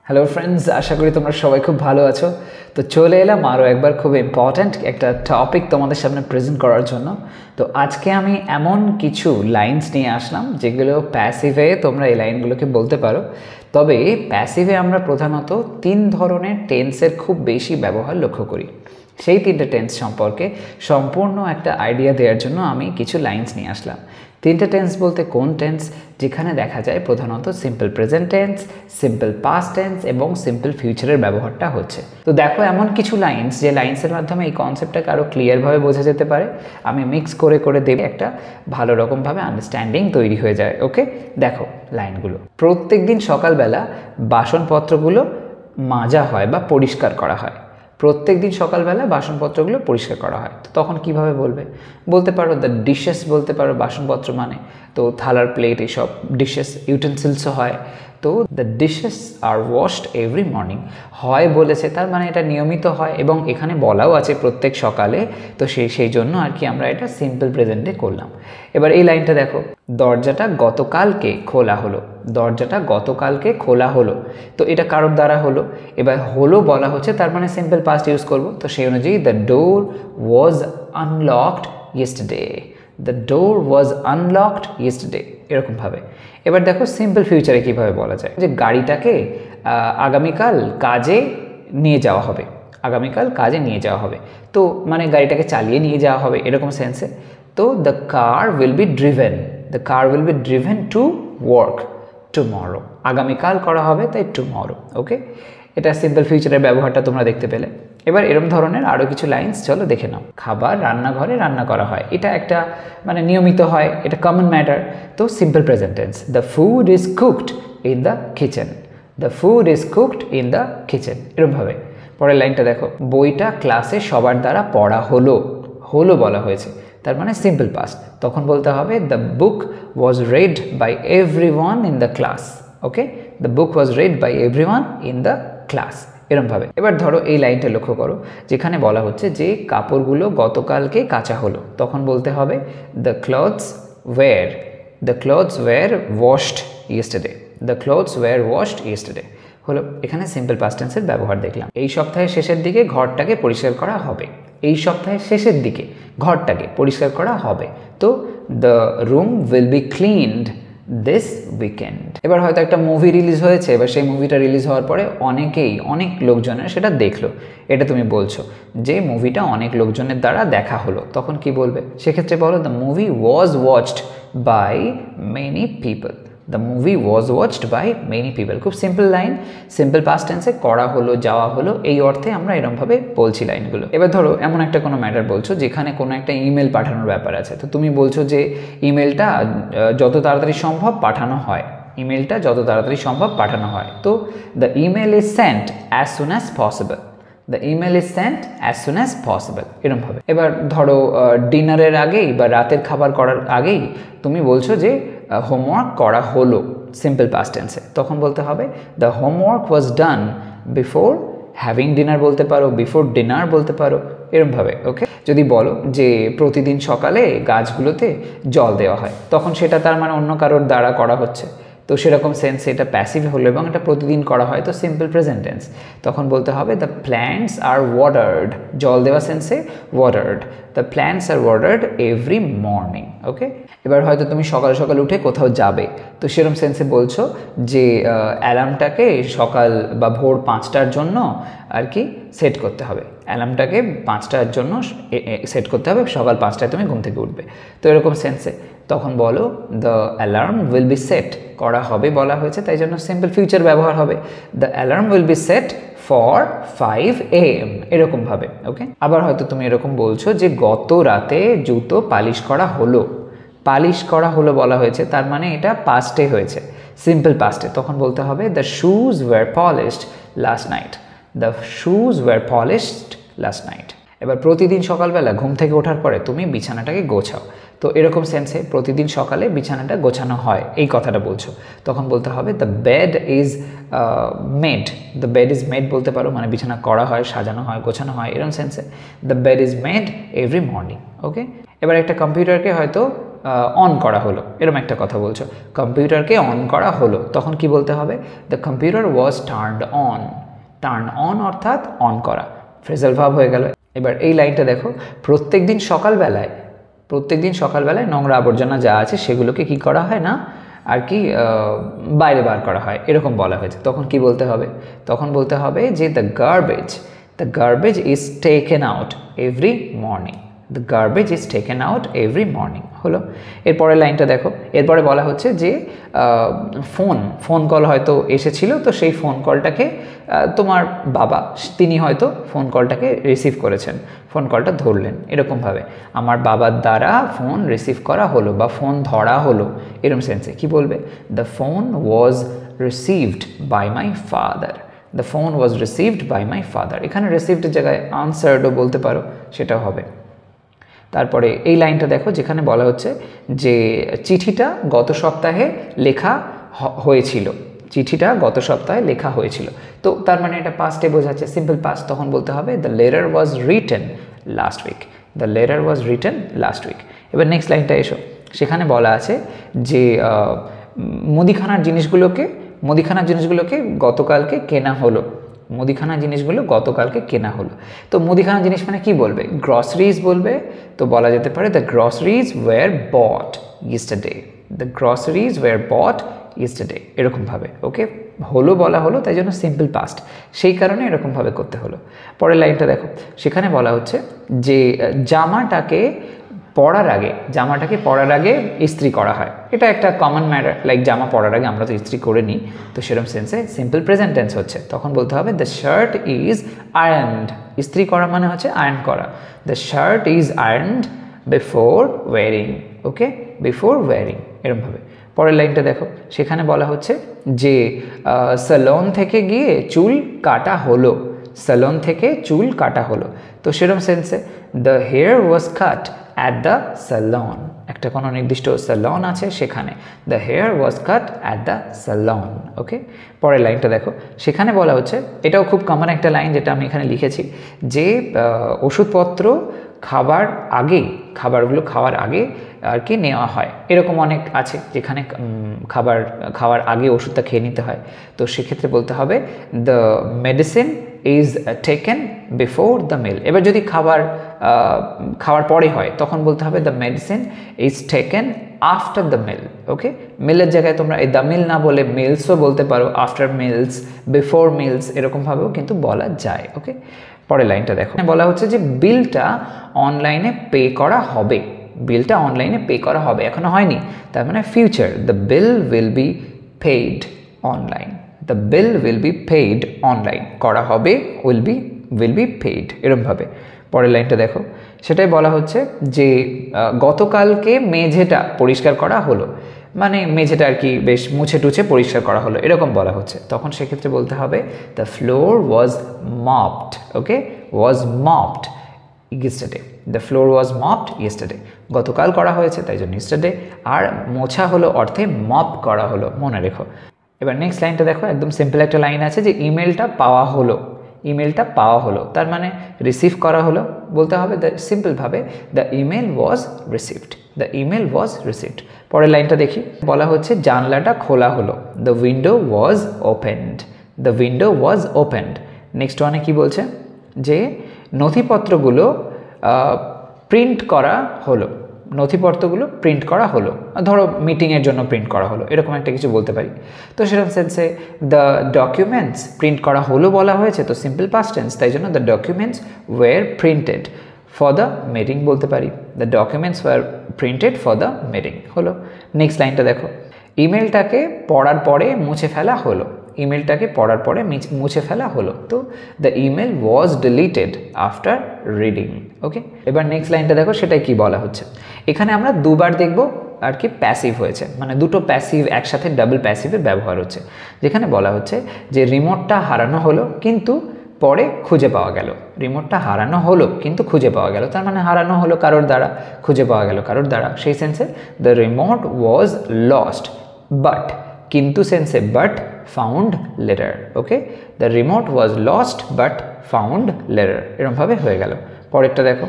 Hello friends, আশা করি তোমরা সবাই খুব ভালো আছো। তো চলে এলাম আরও একবার খুব ইম্পর্ট্যান্ট একটা টপিক তোমাদের সামনে প্রেজেন্ট করার জন্য। তো আজকে আমি এমন কিছু লাইনস নিয়ে আসলাম যেগুলো প্যাসিভে তোমরা এই লাইনগুলোকে বলতে পারো। তবে প্যাসিভে আমরা প্রধানত 3 ধরনের টেন্সের খুব বেশি ব্যবহার লক্ষ্য করি। সেই 3টে টেন্স সম্পর্কে সম্পূর্ণ একটা আইডিয়া দেওয়ার জন্য আমি কিছু লাইনস নিয়ে আসলাম। 3টে টেন্স বলতে কোন টেন্স, যেখানে দেখা যায় প্রধানত simple present tense, simple past tense এবং সিম্পল ফিউচারের ব্যবহারটা হচ্ছে। তো দেখো এমন কিছু লাইনস যে লাইন্সের মাধ্যমে এই কনসেপ্টটাকে আরও ক্লিয়ারভাবে বোঝা যেতে পারে। আমি মিক্স করে করে দেবে একটা ভালো রকমভাবে আন্ডারস্ট্যান্ডিং তৈরি হয়ে যায়। ওকে, দেখো লাইনগুলো। প্রত্যেক দিন সকালবেলা বাসনপত্রগুলো মাজা হয় বা পরিষ্কার করা হয়। প্রত্যেক দিন সকালবেলা বাসনপত্রগুলো পরিষ্কার করা হয়। তো তখন কিভাবে বলবে? বলতে পারো দ্য ডিশেস, বলতে পারো বাসনপত্র মানে তো থালার, প্লেট, এইসব ডিশেস। ইউটেন্সিলসও হয়। তো the dishes are washed every morning হয় বলেছে, তার মানে এটা নিয়মিত হয় এবং এখানে বলাও আছে প্রত্যেক সকালে। তো সেই জন্য আর কি আমরা এটা সিম্পল প্রেজেন্টে করলাম। এবার এই লাইনটা দেখো, দরজাটা গতকালকে খোলা হলো। দরজাটা গতকালকে খোলা হলো, তো এটা কারোর দ্বারা হলো। এবার হলো বলা হচ্ছে, তার মানে সিম্পল পাস্ট ইউজ করব। তো সেই অনুযায়ী the door was unlocked yesterday. The door was unlocked yesterday, এরকমভাবে। এবার দেখো সিম্পল ফিউচারে কীভাবে বলা যায়, যে গাড়িটাকে আগামীকাল কাজে নিয়ে যাওয়া হবে। আগামীকাল কাজে নিয়ে যাওয়া হবে, তো মানে গাড়িটাকে চালিয়ে নিয়ে যাওয়া হবে এরকম সেন্সে। তো the car will be driven, the car will be driven to work tomorrow. আগামীকাল করা হবে, তাই টুমরো। ওকে, এটা সিম্পল ফিউচারের ব্যবহারটা তোমরা দেখতে পেলে। এবার এরকম ধরনের আরও কিছু লাইন্স চলো দেখে নাও। খাবার রান্নাঘরে রান্না করা হয়, এটা একটা মানে নিয়মিত হয়, এটা কমন ম্যাটার। তো simple present tense, the food is cooked in the kitchen. The food is cooked in the kitchen, এরকমভাবে। পরের লাইনটা দেখো, বইটা ক্লাসে সবার দ্বারা পড়া হলো। হলো বলা হয়েছে, তার মানে সিম্পল পাস্ট। তখন বলতে হবে the book was red by everyone in the class. Okay, the book was red by everyone in the class, এরমভাবে। এবার ধরো এই লাইনটা লক্ষ্য করো, যেখানে বলা হচ্ছে যে কাপড়গুলো গতকালকে কাচা হলো। তখন বলতে হবে the clothes were washed yesterday. The clothes were washed yesterday হলো। এখানে সিম্পল পাস্ট টেন্সের ব্যবহার দেখলাম। এই সপ্তাহের শেষের দিকে ঘরটাকে পরিষ্কার করা হবে। এই সপ্তাহের শেষের দিকে ঘরটাকে পরিষ্কার করা হবে। তো the room will be cleaned this weekend. এবার হয়তো একটা মুভি রিলিজ হয়েছে, এবার সেই মুভিটা রিলিজ হওয়ার পরে অনেক লোকজনের সেটা দেখলো। এটা তুমি বলছো যে মুভিটা অনেক লোকজনের দ্বারা দেখা হলো, তখন কি বলবে? সেক্ষেত্রে বলো the movie was watched by many people. The movie was watched by many people. খুব সিম্পল লাইন, সিম্পল পাস্ট টেন্সে করা হলো, যাওয়া হলো, এই অর্থে আমরা এরকমভাবে বলছি লাইনগুলো। এবার ধরো এমন একটা কোনো ম্যাটার বলছো যেখানে কোনো একটা ইমেল পাঠানোর ব্যাপার আছে। তো তুমি বলছো যে ইমেলটা যত তাড়াতাড়ি সম্ভব পাঠানো হয়। ইমেলটা যত তাড়াতাড়ি সম্ভব পাঠানো হয়। তো the email is sent as soon as possible. The email is sent as soon as possible, এরমভাবে। এবার ধরো ডিনারের আগেই বা রাতের খাবার করার আগেই তুমি বলছো যে হোমওয়ার্ক করা হলো, সিম্পল পাস্ট টেন্সে। তখন বলতে হবে the homework was done before having dinner বলতে পারো, বিফোর ডিনার বলতে পারো, এরমভাবে। ওকে, যদি বলো যে প্রতিদিন সকালে গাছগুলোতে জল দেওয়া হয়, তখন সেটা তার মানে অন্য কারোর দ্বারা করা হচ্ছে। তো সেরকম সেন্সে এটা প্যাসিভ হলো এবং এটা প্রতিদিন করা হয়, তো সিম্পল প্রেজেন্ট টেন্স। তখন বলতে হবে দ্য প্ল্যান্টস আর ওয়াটার্ড। জল দেওয়া সেন্সে watered. The plants are watered every morning. Okay, এবার হয়তো তুমি সকাল সকাল উঠে কোথাও যাবে, তো সেরকম সেন্সে বলছো যে অ্যালার্মটাকে সকাল বা ভোর 5টার জন্য আর কি সেট করতে হবে। অ্যালার্মটাকে 5টার জন্য সেট করতে হবে, সকাল 5টায় তুমি ঘুম থেকে উঠবে। তো এরকম সেন্সে তখন বলো the alarm will be set, করা হবে বলা হয়েছে, তাই জন্য সিম্পল ফিউচার ব্যবহার হবে। The alarm will be set for 5 AM, এরকমভাবে। ওকে, আবার হয়তো তুমি এরকম বলছো যে গত রাতে জুতো পালিশ করা হলো। পালিশ করা হলো বলা হয়েছে, তার মানে এটা পাস্টে হয়েছে, সিম্পল পাস্টে। তখন বলতে হবে the shoes were polished last night. The shoes were polished last night. এবার প্রতিদিন সকালবেলা ঘুম থেকে ওঠার পরে তুমি বিছানাটাকে গোছাও। তো এরকম সেন্সে প্রতিদিন সকালে বিছানাটা গোছানো হয়, এই কথাটা বলছো। তখন বলতে হবে the bed is made. The bed is made বলতে পারো, মানে বিছানা করা হয়, সাজানো হয়, গোছানো হয়, এরকম সেন্সে the bed is made every morning. Okay, এবার একটা কম্পিউটারকে হয়তো অন করা হলো, এরকম একটা কথা বলছো। কম্পিউটারকে অন করা হলো, তখন কি বলতে হবে? The computer was turned on. Turn on অর্থাৎ অন করা, ফ্রেজাল ভার্ব হয়ে গেল। এবার এই লাইনটা দেখো, প্রত্যেকদিন সকালবেলায় নোংরা আবর্জনা যা আছে সেগুলোকে কি করা হয় না আর কি বাইরে বার করা হয়, এরকম বলা হয়েছে। তখন কি বলতে হবে? তখন বলতে হবে যে the garbage is taken out every morning. The garbage is taken out every morning হলো। এরপরের লাইনটা দেখো, এরপরে বলা হচ্ছে যে ফোন কল হয়তো এসেছিল, তো সেই ফোন কলটাকে তোমার বাবা তিনি হয়তো ফোন কলটাকে রিসিভ করেছেন, ফোন কলটা ধরলেন, এরকমভাবে আমার বাবার দ্বারা ফোন রিসিভ করা হলো বা ফোন ধরা হলো, এরকম সেন্সে কি বলবে? The phone was received by my father. The phone was received by my father, এখানে রিসিভডের জায়গায় আনসার্ডও বলতে পারো, সেটা হবে। তারপরে এই লাইনটা দেখো, যেখানে বলা হচ্ছে যে চিঠিটা গত সপ্তাহে লেখা হয়েছিল, তো তার মানে এটা পাস্টে বোঝাচ্ছে, সিম্পল পাস্ট। তখন বলতে হবে the letter was written last week. এবার নেক্সট লাইনটা এসো, সেখানে বলা আছে যে মুদিখানার জিনিসগুলোকে গতকালকে কেনা হলো। তো মুদিখানা জিনিস মানে কি বলবে? গ্রসারিজ বলবে, তো বলা যেতে পারে the groceries were bought yesterday, এরকমভাবে। ওকে, হলো বলা হলো, তাই জন্য সিম্পল পাস্ট, সেই কারণে এরকমভাবে করতে হলো। পরের লাইনটা দেখো, সেখানে বলা হচ্ছে যে জামাটাকে পরার আগে ইস্ত্রি করা হয়। এটা একটা কমন ম্যাটার, লাইক জামা পরার আগে আমরা তো ইস্ত্রি করে নিই, তো সেরকম সেন্সে সিম্পল প্রেজেন্ট টেন্স হচ্ছে। তখন বলতে হবে দ্য শার্ট ইজ আয়রনড। ইস্ত্রি করা মানে হচ্ছে আয়রন করা। The shirt is ironed before wearing. Okay, before wearing, এরকমভাবে। পরের লাইনটা দেখো, সেখানে বলা হচ্ছে যে সেলুন থেকে গিয়ে চুল কাটা হলো, তো সেরকম সেন্সে the hair was cut at the salon. একটা কোনো নির্দিষ্ট সেলুন আছে সেখানে, the hair was cut at the salon. Okay, পরের লাইনটা দেখো, সেখানে বলা হচ্ছে, এটাও খুব কমন একটা লাইন যেটা আমি এখানে লিখেছি, যে ওষুধপত্র খাবারগুলো খাওয়ার আগে আর কি নেওয়া হয়, এরকম অনেক আছে যেখানে খাওয়ার আগে ওষুধটা খেয়ে নিতে হয়, তো সেক্ষেত্রে বলতে হবে the medicine is taken before the meal. এবার যদি খাওয়ার পরে হয় তখন বলতে হবে the medicine is taken after the meal. Okay, মিলের জায়গায় তোমরা এই দ্য মিল না বলে মিলসও বলতে পারো, আফটার মিলস, বিফোর মিলস, এরকমভাবেও কিন্তু বলা যায়। ওকে, পরের লাইনটা দেখো, বলা হচ্ছে যে বিলটা অনলাইনে পে করা হবে। এখনো হয়নি, তার মানে future. The bill will be paid online. করা হবে, উইল বি পেইড, এরমভাবে। পরের লাইনটা দেখো, সেটাই বলা হচ্ছে যে গতকালকে মেঝেটা পরিষ্কার করা হলো, মানে মেঝেটা আর কি বেশ মুছে টুছে পরিষ্কার করা হলো, এরকম বলা হচ্ছে। তখন সেক্ষেত্রে বলতে হবে the floor was mopped. Okay, was mopped yesterday. The floor was mopped yesterday, গতকাল করা হয়েছে তাই জন্য ইয়েস্টারডে, আর মোছা হলো অর্থে মপ করা হলো, মনে রেখো। এবার নেক্সট লাইনটা দেখো, একদম সিম্পল একটা লাইন আছে যে ইমেলটা পাওয়া হলো, তার মানে রিসিভ করা হলো, বলতে হবে সিম্পলভাবে দ্য ইমেল ওয়াজ রিসিভড। পরের লাইনটা দেখি, বলা হচ্ছে জানলাটা খোলা হলো, the window was opened. Next ওয়ানে কি বলছে যে নথিপত্রগুলো প্রিন্ট করা হলো, ধরো মিটিংয়ের জন্য প্রিন্ট করা হলো, এরকম একটা কিছু বলতে পারি। তো সেরকম সেন্সে দ্য ডকুমেন্টস প্রিন্ট করা হলো বলা হয়েছে, তো সিম্পল পাস্ট টেন্স, তাই জন্য the documents were printed for the meeting বলতে পারি। The documents were printed for the meeting হলো। নেক্সট লাইনটা দেখো, ইমেলটাকে পড়ার পরে মুছে ফেলা হলো, তো the email was deleted after reading. Okay, এবার নেক্সট লাইনটা দেখো, সেটাই কি বলা হচ্ছে। এখানে আমরা দুবার দেখব আর কি প্যাসিভ হয়েছে, মানে দুটো প্যাসিভ একসাথে ডাবল প্যাসিভের ব্যবহার হচ্ছে, যেখানে বলা হচ্ছে যে রিমোটটা হারানো হলো কিন্তু পরে খুঁজে পাওয়া গেল। তার মানে হারানো হলো কারোর দ্বারা, খুঁজে পাওয়া গেল কারোর দ্বারা, সেই সেন্সে the remote was lost but, কিন্তু সেন্সে but found later. Okay, the remote was lost but found later, এরকমভাবে হয়ে গেল। পরেরটা দেখো,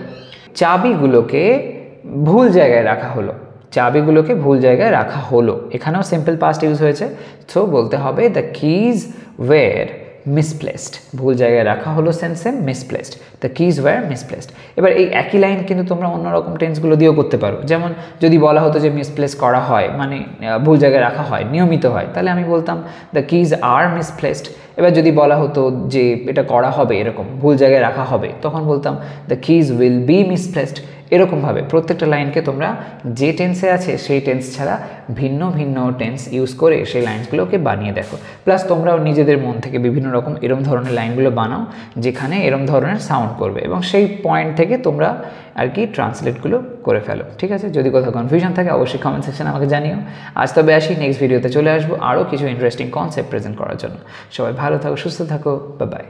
চাবিগুলোকে ভুল জায়গায় রাখা হলো। চাবিগুলোকে ভুল জায়গায় রাখা হলো। এখানেও সিম্পল পাস্ট ইউজ হয়েছে, সো বলতে হবে দ্য কিজ ওয়্যার মিসপ্লেসড, ভুল জায়গায় রাখা হলো সেন্সে misplaced, the keys were misplaced. এবার এই একই লাইন কিন্তু তোমরা অন্যরকম টেন্সগুলো দিয়েও করতে পারো। যেমন যদি বলা হতো যে মিসপ্লেস করা হয় মানে ভুল জায়গায় রাখা হয়, নিয়মিত হয়, তাহলে আমি বলতাম দ্য কিজ আর মিসপ্লেসড। এবার যদি বলা হতো যে এটা করা হবে, এরকম ভুল জায়গায় রাখা হবে, তখন বলতাম the keys will be misplaced. এরকমভাবে প্রত্যেকটা লাইনকে তোমরা যে টেন্সে আছে সেই টেন্স ছাড়া ভিন্ন ভিন্ন টেন্স ইউজ করে সেই লাইনসগুলোকে বানিয়ে দেখো। প্লাস তোমরাও নিজেদের মন থেকে বিভিন্ন রকম এরম ধরনের লাইনগুলো বানাও যেখানে এরম ধরনের সাউন্ড করবে, এবং সেই পয়েন্ট থেকে তোমরা আর কি ট্রান্সলেটগুলো করে ফেলো। ঠিক আছে, যদি কোথাও কনফিউশন থাকে অবশ্যই কমেন্ট সেকশনে আমাকে জানিও। আজ তবে আসি, নেক্সট ভিডিওতে চলে আসবো আরও কিছু ইন্টারেস্টিং কনসেপ্ট প্রেজেন্ট করার জন্য। সবাই ভালো থাকো, সুস্থ থাকো, বাই বাই।